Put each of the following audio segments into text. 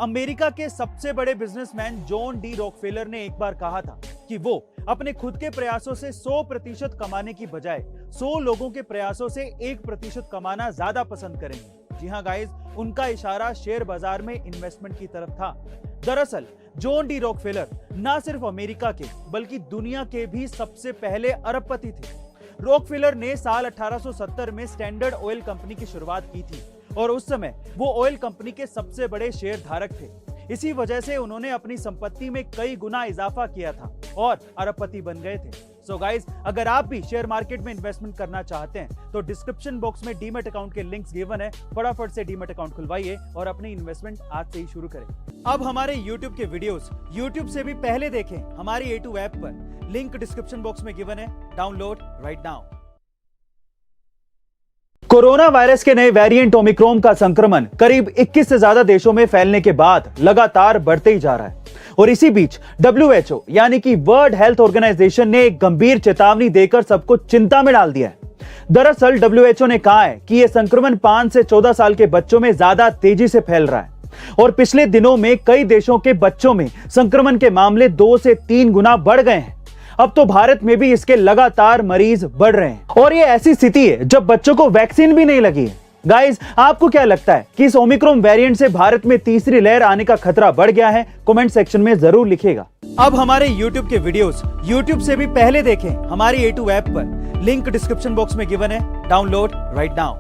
America के सबसे बड़े बिजनेसमैन जॉन डी रॉकफेलर ने एक बार कहा था कि वो अपने खुद के प्रयासों से 100% कमाने की बजाय 100 लोगों के प्रयासों से 1% कमाना ज्यादा पसंद करेंगे। जी हाँ गाइस, उनका इशारा शेयर बाजार में इन्वेस्टमेंट की तरफ था। दरअसल जॉन डी रॉकफेलर न सिर्फ अमेरिका के बल्कि दुनिया के भी सबसे पहले अरबपति थे। रॉकफेलर ने साल 1870 में स्टैंडर्ड ऑयल कंपनी की शुरुआत की थी और उस समय वो ऑयल कंपनी के सबसे बड़े शेयर धारक थे। इसी वजह से उन्होंने अपनी संपत्ति में कई गुना इजाफा किया था और अरबपति बन गए थे। सो गाइस, अगर आप भी शेयर मार्केट में इन्वेस्टमेंट करना चाहते हैं तो डिस्क्रिप्शन बॉक्स में डीमैट अकाउंट के लिंक्स गिवन है। फटाफट से डीमैट अकाउंट खुलवाइए और अपनी इन्वेस्टमेंट आज से ही शुरू करें। अब हमारे YouTube के वीडियोस YouTube से भी पहले देखें हमारी A2 ऐप पर। लिंक डिस्क्रिप्शन बॉक्स में गिवन है, download right now. Corona virus के नए वेरिएंट ओमिक्रॉन का संक्रमण करीब 21 से ज्यादा देशों में फैलने के बाद लगातार बढ़ते ही जा रहा है और इसी बीच WHO यानी कि वर्ल्ड हेल्थ ऑर्गेनाइजेशन ने एक गंभीर चेतावनी देकर सबको चिंता में डाल दिया है। दरअसल WHO ने कहा है कि यह संक्रमण 5 से 14 साल के बच्चों में ज्यादा तेजी से फैल रहा है और पिछले दिनों में कई देशों के बच्चों में संक्रमण के मामले 2 से 3 गुना बढ़ गए हैं। अब तो भारत में भी इसके लगातार मरीज बढ़ रहे हैं और ये ऐसी स्थिति है जब बच्चों को वैक्सीन भी नहीं लगी है। गाइस, आपको क्या लगता है कि इस ओमिक्रॉन वेरिएंट से भारत में तीसरी लहर आने का खतरा बढ़ गया है? कमेंट सेक्शन में जरूर लिखिएगा। अब हमारे YouTube के वीडियोस YouTube से भी पहले देखें हमारी A2 ऐप पर। लिंक डिस्क्रिप्शन बॉक्स में गिवन है, डाउनलोड राइट नाउ।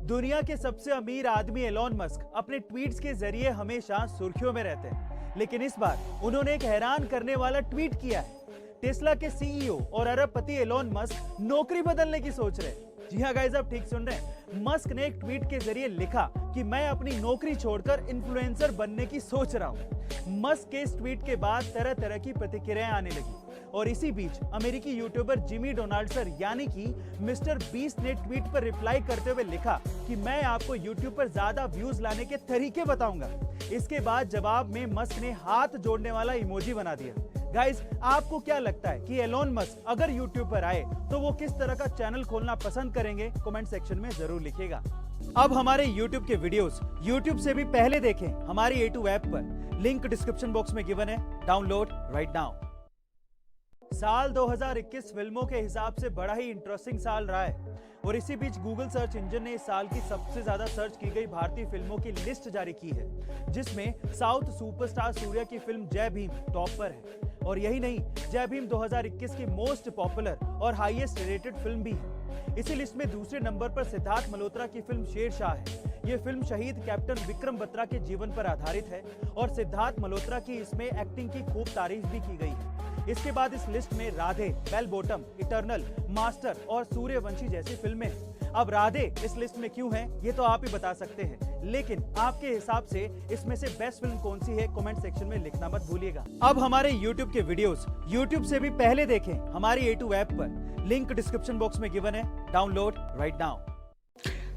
दुनिया के सबसे अमीर आदमी एलोन मस्क अपने ट्वीट्स के जरिए हमेशा सुर्खियों में रहते हैं, लेकिन इस बार उन्होंने एक हैरान करने वाला ट्वीट किया है। टेस्ला के CEO और अरबपति एलोन मस्क नौकरी बदलने की सोच रहे हैं। जी हाँ गाइस, आप ठीक सुन रहे हैं। मस्क ने एक ट्वीट के जरिए लिखा कि मैं अपनी नौकरी छोड़कर इन्फ्लुएंसर बनने की सोच रहा हूँ। मस्क के इस ट्वीट के बाद तरह तरह की प्रतिक्रियाएं आने लगी और इसी बीच अमेरिकी यूट्यूबर जिमी डोनाल्डसन यानी कि मिस्टर बीस्ट ने ट्वीट पर रिप्लाई करते हुए लिखा कि मैं आपको यूट्यूब पर ज्यादा व्यूज लाने के तरीके बताऊंगा। इसके बाद जवाब में मस्क ने हाथ जोड़ने वाला इमोजी बना दिया। गाइस, आपको क्या लगता है कि एलोन मस्क अगर YouTube पर आए तो वो किस तरह का चैनल खोलना पसंद करेंगे? कमेंट सेक्शन में जरूर लिखिएगा। अब हमारे YouTube के वीडियोस YouTube से भी पहले देखें हमारी A2 ऐप पर। लिंक डिस्क्रिप्शन बॉक्स में गिवन है, डाउनलोड राइट नाउ। साल 2021 फिल्मों के हिसाब से बड़ा ही इंटरेस्टिंग साल रहा है और इसी बीच गूगल सर्च इंजन ने इस साल की सबसे ज्यादा सर्च की गई भारतीय फिल्मों की लिस्ट जारी की है, जिसमें साउथ सुपरस्टार सूर्या की फिल्म जय भीम टॉप पर है। और यही नहीं, जय भीम 2021 की मोस्ट पॉपुलर और हाईएस्ट रेटेड फिल्म भी है। इसी लिस्ट में दूसरे नंबर पर सिद्धार्थ मल्होत्रा की फिल्म शेरशाह है। यह फिल्म शहीद कैप्टन विक्रम बत्रा के जीवन पर आधारित है और सिद्धार्थ मल्होत्रा की इसमें एक्टिंग की खूब तारीफ भी की गई है। इसके बाद इस लिस्ट में Radhe, bell bottom, eternal, master और सूर्यवंशी जैसी फिल्में हैं। अब राधे इस लिस्ट में क्यों है ये तो आप ही बता सकते हैं, लेकिन आपके हिसाब से इसमें से बेस्ट फिल्म कौन सी है? कमेंट सेक्शन में लिखना मत भूलिएगा। अब हमारे YouTube के वीडियोस YouTube से भी पहले देखें हमारी A2 ऐप पर। लिंक डिस्क्रिप्शन बॉक्स में गिवन है, डाउनलोड राइट नाउ।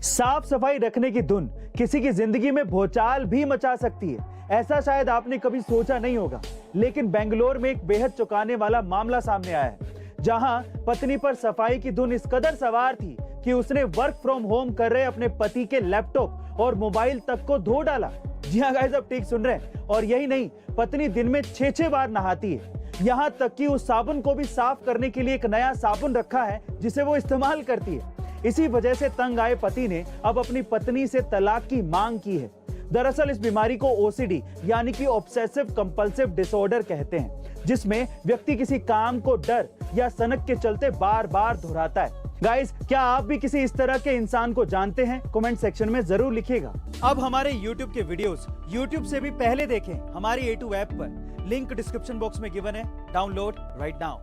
साफ सफाई रखने की धुन किसी की जिंदगी में भूचाल भी मचा सकती है, ऐसा शायद आपने कभी सोचा नहीं होगा। लेकिन बेंगलोर में एक बेहद चौंकाने वाला मामला सामने आया है, जहां पत्नी पर सफाई की धुन इस कदर सवार थी कि उसने वर्क फ्रॉम होम कर रहे अपने पति के लैपटॉप और मोबाइल तक को धो डाला। जी हाँ गाइस, आप ठीक सुन रहे हैं। और यही नहीं, पत्नी दिन में 6-6 बार नहाती है, यहाँ तक कि उस साबुन को भी साफ करने के लिए एक नया साबुन रखा है जिसे वो इस्तेमाल करती है। इसी वजह से तंग आए पति ने अब अपनी पत्नी से तलाक की मांग की है। दरअसल इस बीमारी को OCD यानी कि ऑब्सेसिव कंपल्सिव डिसऑर्डर कहते हैं, जिसमें व्यक्ति किसी काम को डर या सनक के चलते बार बार दोहराता है। गाइस, क्या आप भी किसी इस तरह के इंसान को जानते हैं? कमेंट सेक्शन में जरूर लिखिएगा। अब हमारे YouTube के वीडियोस YouTube से भी पहले देखें हमारी A2 ऐप पर। लिंक डिस्क्रिप्शन बॉक्स में गिवन है, डाउनलोड राइट नाउ।